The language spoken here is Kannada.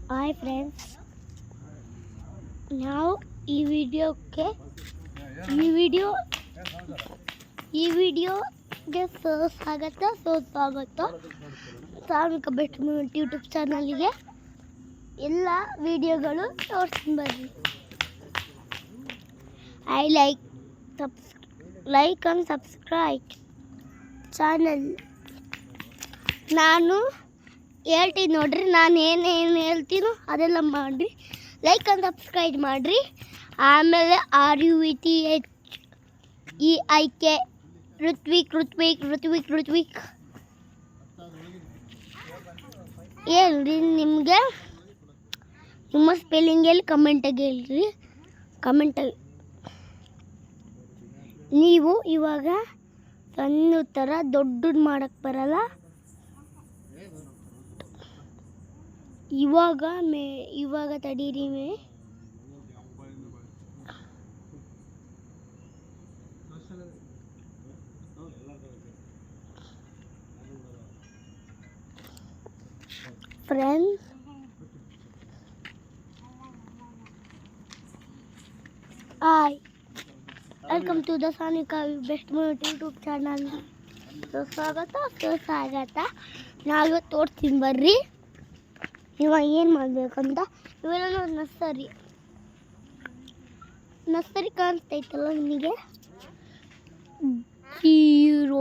ಹಾಯ್ ಫ್ರೆಂಡ್ಸ್, ನಾವು ಈ ವಿಡಿಯೋಗೆ ಸ್ವಾಗತ ಸಾಮಿಕ ಬೆಸ್ಟ್ ಮೂಮೆಂಟ್ ಯೂಟ್ಯೂಬ್ ಚಾನಲ್ಗೆ ಎಲ್ಲ ವಿಡಿಯೋಗಳು ತೋರಿಸ್ತೀನಿ ಬರ್ರಿ. Like and subscribe channel. ನಾನು ಹೇಳ್ತೀನಿ ನೋಡ್ರಿ, ನಾನು ಏನೇನು ಹೇಳ್ತೀನೋ ಅದೆಲ್ಲ ಮಾಡಿರಿ. ಲೈಕ್ ಅಂಡ್ ಸಬ್ಸ್ಕ್ರೈಬ್ ಮಾಡಿರಿ. ಆಮೇಲೆ RUTHEIK ಋತ್ವಿಕ್ ಹೇಳ್ರಿ. ನಿಮಗೆ ನಿಮ್ಮ ಸ್ಪೆಲ್ಲಿಂಗ್ ಎಲ್ಲಿ ಕಮೆಂಟಾಗಿ ಹೇಳ್ರಿ. ಕಮೆಂಟಾಗಿ ನೀವು ಇವಾಗ ಸಣ್ಣ ಥರ ದೊಡ್ಡದು ಮಾಡೋಕ್ಕೆ ಬರಲ್ಲ. ಇವಾಗ ತಡೀರಿ friends. Hi, welcome to the Sanika best moment YouTube channel. ಸ್ವಾಗತ. ನಾವು ತೋರಿಸ್ತೀನಿ ಬರ್ರಿ ಇವಾಗ ಏನು ಮಾಡಬೇಕಂತ. ಇವೆಲ್ಲ ನರ್ಸರಿ ಕಾಣಿಸ್ತೈತಲ್ಲ ನಿಮಗೆ. 0